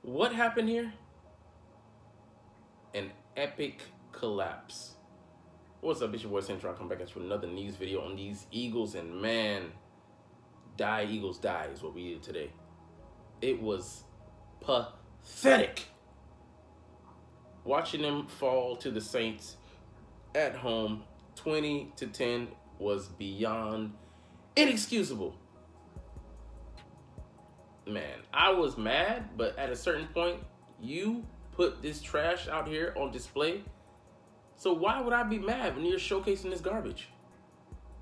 What happened here? An epic collapse. What's up? It's your boy Cintron. Come back at you with another news video on these Eagles, and man, die Eagles die is what we did today. It was pathetic. Watching them fall to the Saints at home 20-10 was beyond inexcusable. Man, I was mad, but at a certain point, you put this trash out here on display. So why would I be mad when you're showcasing this garbage?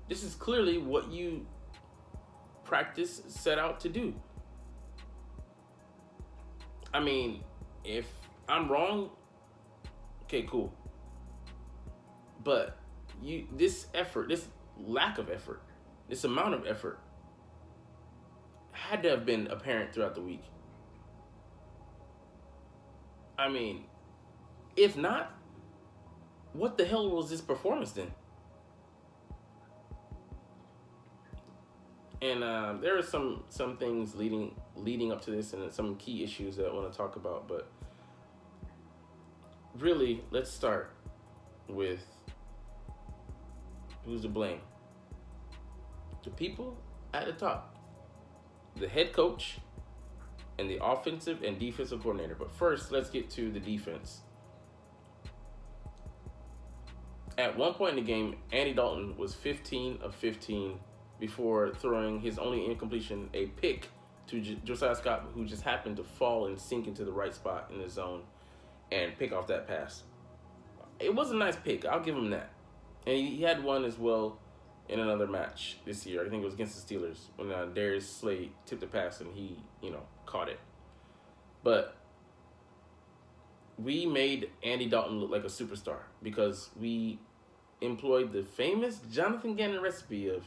This is clearly what you practice set out to do. I mean, if I'm wrong, okay, cool. But this effort, this lack of effort, this amount of effort had to have been apparent throughout the week. I mean, if not, what the hell was this performance then? And there are some things leading up to this, and some key issues that I want to talk about. But really, let's start with who's to blame. The people at the top. The head coach and the offensive and defensive coordinator. But first, let's get to the defense. At one point in the game, Andy Dalton was 15 of 15 before throwing his only incompletion, a pick to Josiah Scott, who just happened to fall and sink into the right spot in the zone and pick off that pass. It was a nice pick. I'll give him that. And he had one as well in another match this year. I think it was against the Steelers when Darius Slade tipped the pass and he, caught it. But we made Andy Dalton look like a superstar because we employed the famous Jonathan Gannon recipe of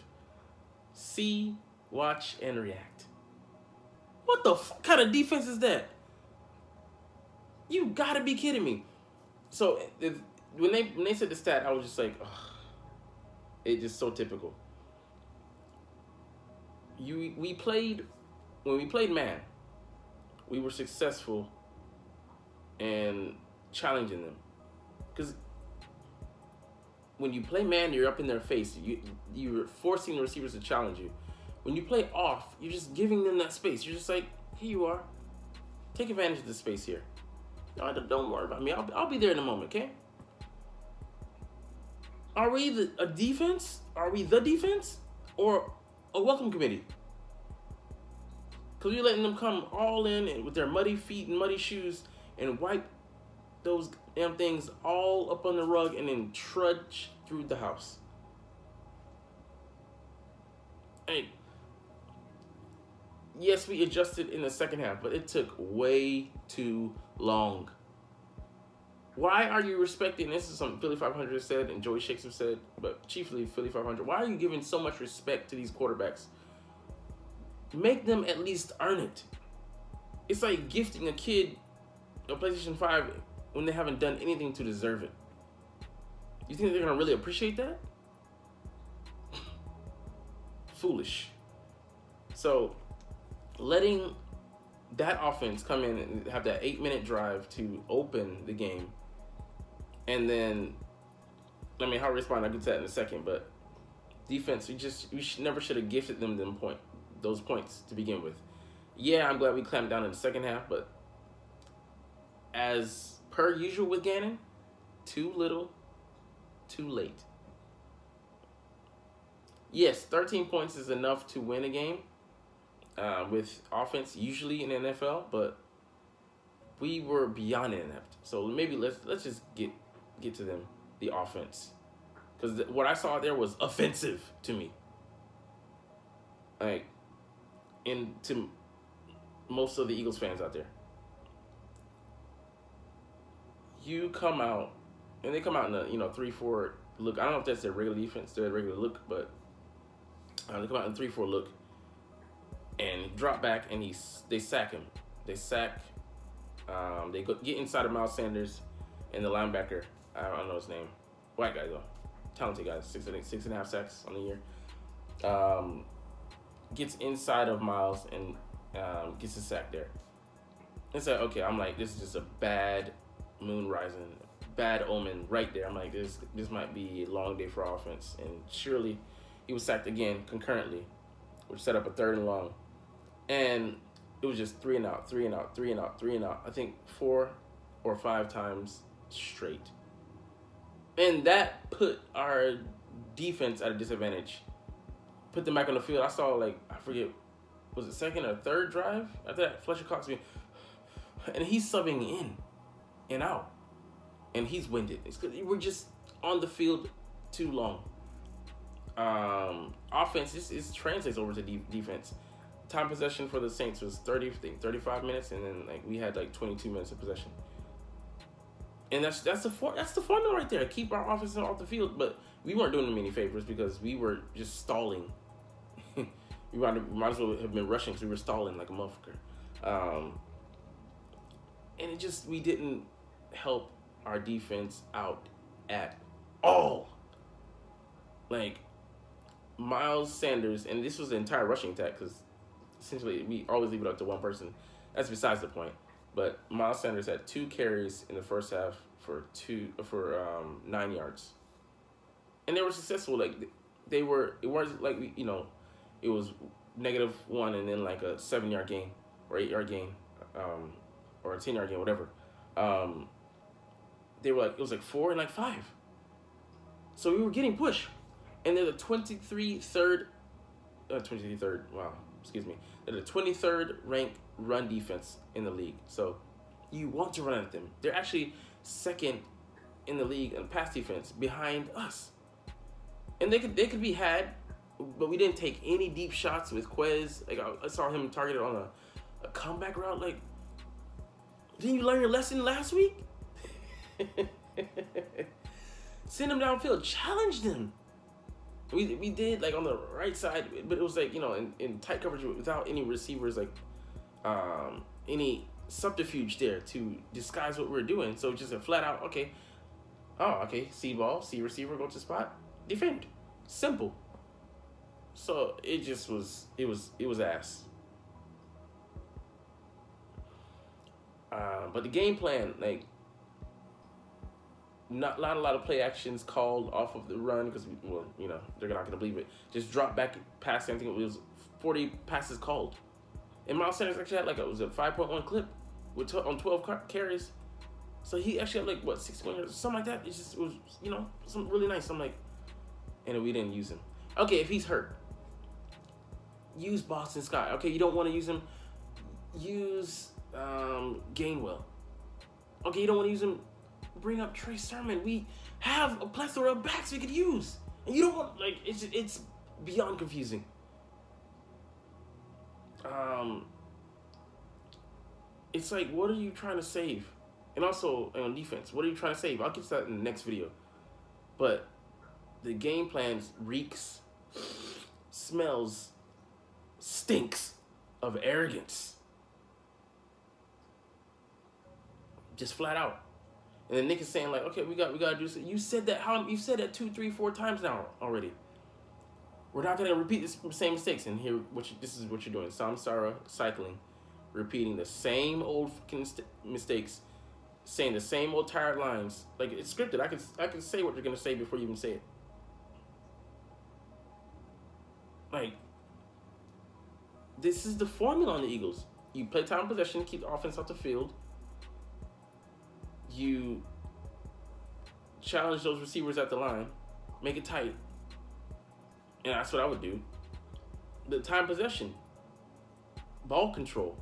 see, watch, and react. What the kind of defense is that? You gotta be kidding me. So when they said the stat, I was just like, ugh. It's just so typical. When we played man, we were successful in challenging them. Because when you play man, you're up in their face. You're forcing the receivers to challenge you. When you play off, you're just giving them that space. You're just like, here you are. Take advantage of the space here. No, don't worry about me. I'll be there in a moment, okay? Are we a defense? Are we the defense? Or a welcome committee? Because you're letting them come all in and with their muddy feet and muddy shoes and wipe those damn things all up on the rug and then trudge through the house. Hey, yes, we adjusted in the second half, but it took way too long. Why are you respecting, this is something Philly 500 said and Joey Shakespeare said, but chiefly Philly 500, why are you giving so much respect to these quarterbacks? Make them at least earn it. It's like gifting a kid a PlayStation 5 when they haven't done anything to deserve it. You think they're going to really appreciate that? Foolish. So, letting that offense come in and have that 8-minute drive to open the game, and then, I mean, how respond, I'll get to that in a second, but defense, we never should have gifted them those points to begin with. Yeah, I'm glad we clamped down in the second half, but as per usual with Gannon, too little, too late. Yes, 13 points is enough to win a game with offense usually in the NFL, but we were beyond inept. So maybe let's just get to them, the offense, because what I saw there was offensive to me. Like, and to most of the Eagles fans out there, you come out and they come out in a 3-4 look. I don't know if that's their regular defense, their regular look, but they come out in a 3-4 look and drop back and they sack him. They get inside of Miles Sanders and the linebacker. I don't know his name. White guy though, talented guy. 6.5 sacks on the year. Gets inside of Miles and gets a sack there. It's like, okay, I'm like, this is just a bad moon rising, bad omen right there. I'm like, this might be a long day for offense. And surely he was sacked again concurrently, which set up a 3rd and long. And it was just 3 and out, 3 and out, 3 and out, 3 and out. I think 4 or 5 times straight. And that put our defense at a disadvantage. Put them back on the field. I saw, like, I forget, was it 2nd or 3rd drive? After that, Fletcher Cox, and he's subbing in and out. And he's winded. It's because we're just on the field too long. Offense, this translates over to defense. Time possession for the Saints was 35 minutes, and then like we had like 22 minutes of possession. And that's the formula right there. Keep our offense off the field, but we weren't doing them any favors because we were just stalling. We might as well have been rushing because we were stalling like a motherfucker. And we didn't help our defense out at all. Like Miles Sanders, and this was the entire rushing attack because essentially we always leave it up to one person. That's besides the point. But Miles Sanders had 2 carries in the first half for 9 yards, and they were successful. Like it wasn't like it was -1 and then like a 7-yard gain or 8-yard gain, or a 10-yard gain, whatever. They were like, it was like 4 and like 5. So we were getting pushed, and they're the 23rd. Wow, excuse me. They're the 23rd ranked run defense in the league. So you want to run at them. They're actually 2nd in the league in pass defense behind us, and they could be had, but we didn't take any deep shots with Quez. Like I saw him targeted on a comeback route. Like, didn't you learn your lesson last week? Send him downfield, challenge them. We did like on the right side, but it was like in tight coverage without any receivers, like any subterfuge there to disguise what we're doing. So just a flat out, okay, see ball, see receiver, go to spot, defend, simple. So it was ass. But the game plan, like, not a lot of play actions called off of the run because they're not gonna believe it. Just drop back pass. I think it was 40 passes called, and Miles Sanders actually had like it was a 5.1 clip on 12 carries. So he actually had like 61 yards, something like that. It was something really nice. I'm like, and we didn't use him. Okay, if he's hurt, use Boston Scott. Okay, you don't want to use him. Use Gainwell. Okay, you don't want to use him. Bring up Trey Sermon. We have a plethora of backs we could use, and you don't want it's beyond confusing. It's like, what are you trying to save? And also on defense, what are you trying to save? I'll get to that in the next video. But the game plan smells, stinks of arrogance. Just flat out. And then Nick is saying like, okay, we got to do this. You said that 2, 3, 4 times now already. We're not gonna repeat the same mistakes. And here, this is what you're doing. Samsara cycling, repeating the same old mistakes, saying the same old tired lines. Like, it's scripted. I can say what you're gonna say before you even say it. Like, this is the formula on the Eagles. You play time possession, keep the offense off the field. You challenge those receivers at the line, make it tight. And that's what I would do. The time possession, ball control.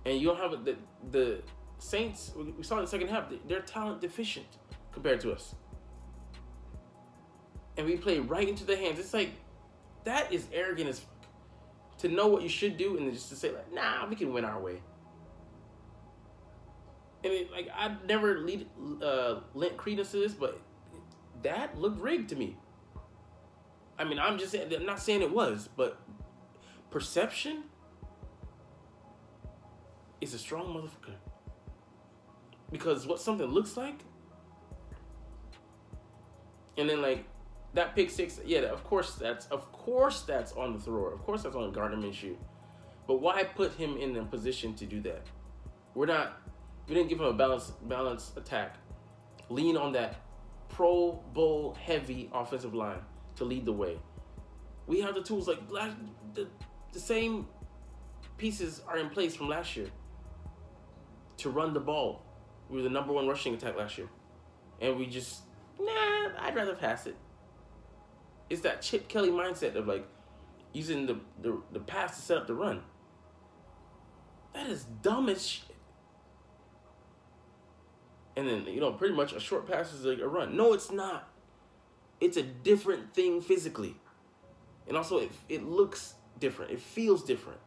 And you don't have the Saints, we saw in the second half, they're talent deficient compared to us. And we play right into their hands. It's like, that is arrogant as fuck. To know what you should do and just to say like, nah, we can win our way. And I never lent credence to this, but that looked rigged to me. I mean, I'm not saying it was, but perception is a strong motherfucker. Because what something looks like, and then like that pick six, yeah, of course that's on the thrower. Of course that's on Gardner Minshew. But why put him in a position to do that? We didn't give him a balanced attack. Lean on that Pro Bowl heavy offensive line to lead the way. We have the tools, like the same pieces are in place from last year to run the ball. We were the #1 rushing attack last year. And we just, I'd rather pass it. It's that Chip Kelly mindset of like using the pass to set up the run. That is dumb as shit. And then, pretty much a short pass is like a run. No, it's not. It's a different thing physically. And also, it looks different. It feels different.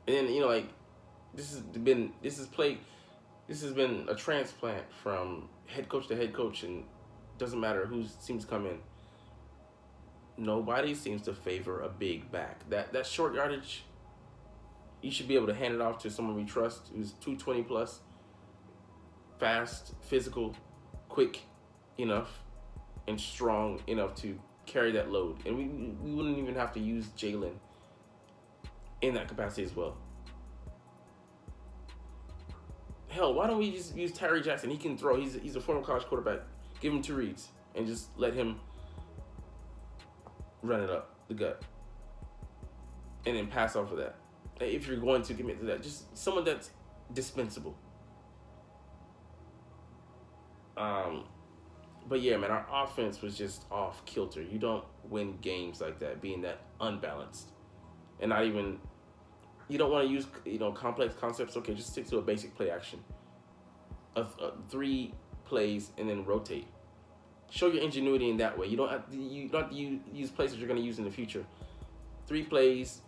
And then, this has been a transplant from head coach to head coach, and doesn't matter who seems to come in. Nobody seems to favor a big back. That short yardage, you should be able to hand it off to someone we trust who's 220 plus, fast, physical, quick enough, and strong enough to carry that load. And we wouldn't even have to use Jalen in that capacity as well. Hell, why don't we just use Tyree Jackson? He can throw. He's a former college quarterback. Give him 2 reads and just let him run it up the gut and then pass off of that. If you're going to commit to that, just someone that's dispensable. But yeah, man, our offense was just off kilter. You don't win games like that, being that unbalanced, and not even. You don't want to use complex concepts. Okay, just stick to a basic play action. 3 plays and then rotate. Show your ingenuity in that way. You don't have to use plays that you're going to use in the future. 3 plays.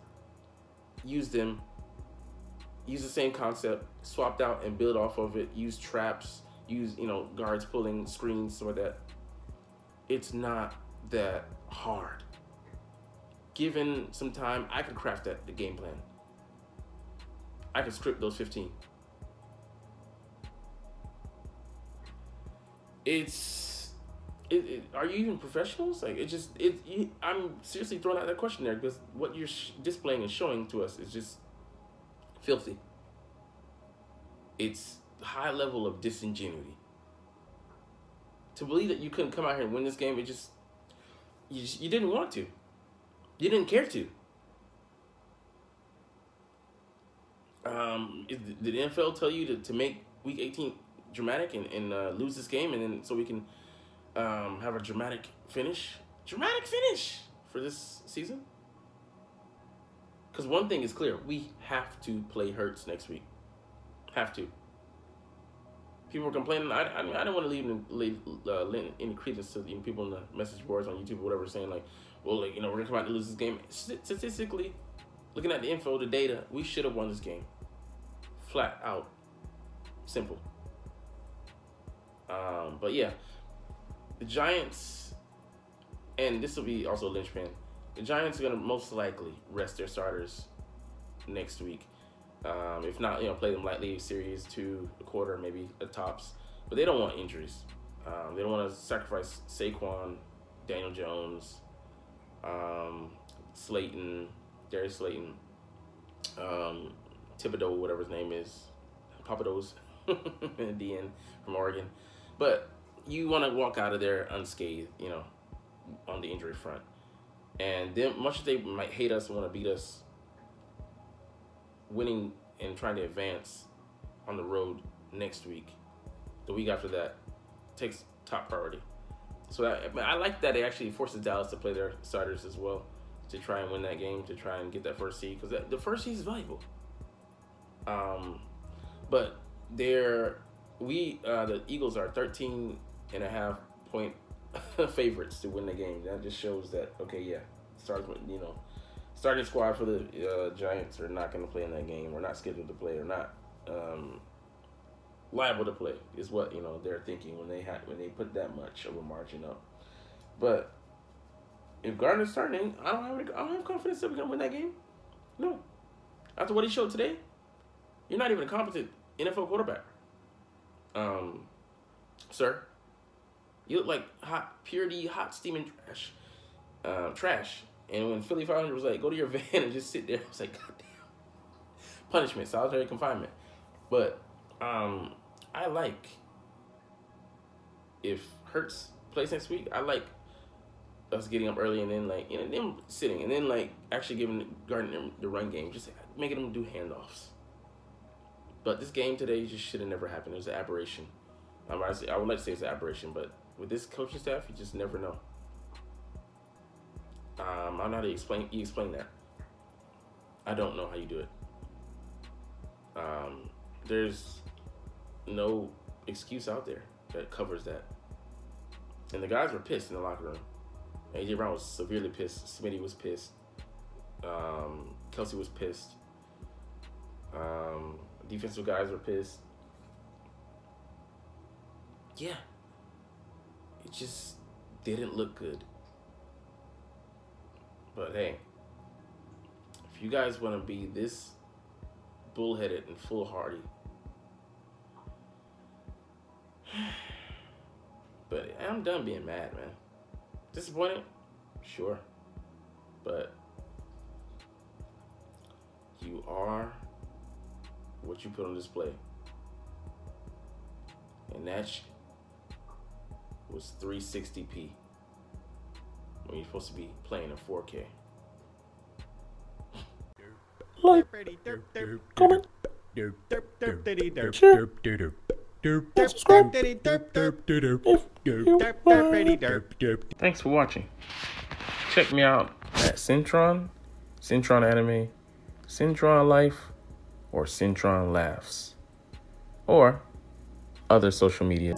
Use them. Use the same concept. Swapped out and build off of it. Use traps. Use guards pulling screens, stuff like that. It's not that hard. Given some time, I could craft the game plan. I can script those 15. Are you even professionals? Like, I'm seriously throwing out that question there, because what you're displaying and showing to us is just filthy. It's a high level of disingenuity. To believe that you couldn't come out here and win this game, you didn't want to. You didn't care to. Did the NFL tell you to make Week 18 dramatic and lose this game, and then so we can have a dramatic finish for this season? Because one thing is clear: we have to play Hurts next week. Have to. People were complaining. I don't want to lend any credence to people in the message boards on YouTube or whatever saying like, well, we're gonna come out to lose this game. Statistically, looking at the info, the data, we should have won this game. Flat out. Simple. But yeah, the Giants, and this will be also a linchpin, the Giants are going to most likely rest their starters next week. If not, play them lightly, series 2, a quarter, maybe a tops. But they don't want injuries. They don't want to sacrifice Saquon, Daniel Jones, Slayton, Darius Slayton, Thibodeau, whatever his name is, Papados, DN from Oregon. But you want to walk out of there unscathed, on the injury front. And then, much as they might hate us and want to beat us, winning and trying to advance on the road next week, the week after that, takes top priority. So I like that it actually forces Dallas to play their starters as well, to try and win that game, to try and get that first seed, because the first seed is valuable. But the Eagles are 13.5 point favorites to win the game. That just shows that, okay, yeah, starting squad for the Giants are not going to play in that game. We're not scheduled to play. Or not liable to play is what they're thinking when they put that much of a margin up. But if Gardner's starting, I don't have confidence that we're going to win that game. No. After what he showed today, you're not even a competent NFL quarterback. Sir, you look like hot steaming trash. And when Philly 500 was like, go to your van and just sit there, I was like, God damn. punishment, solitary confinement. But I like, if Hurts plays next week, I like us getting up early and then like, you know, them sitting and then like actually giving Gardner the run game, just making them do handoffs. But this game today just should have never happened. It was an aberration. I would like to say it's an aberration, but with this coaching staff, you just never know. I don't know how to explain that. I don't know how you do it. There's no excuse out there that covers that. And the guys were pissed in the locker room. AJ Brown was severely pissed. Smitty was pissed. Kelsey was pissed. Defensive guys were pissed. Yeah. It just didn't look good. But hey, if you guys want to be this bullheaded and foolhardy, but I'm done being mad, man. Disappointed? Sure. But you are what you put on display. And that was 360p when you're supposed to be playing in 4K. Like, comment, share, subscribe if you want. Thanks for watching. Check me out at Cintron, Cintron Anime, Cintron Life, or Cintron Laughs, or other social media.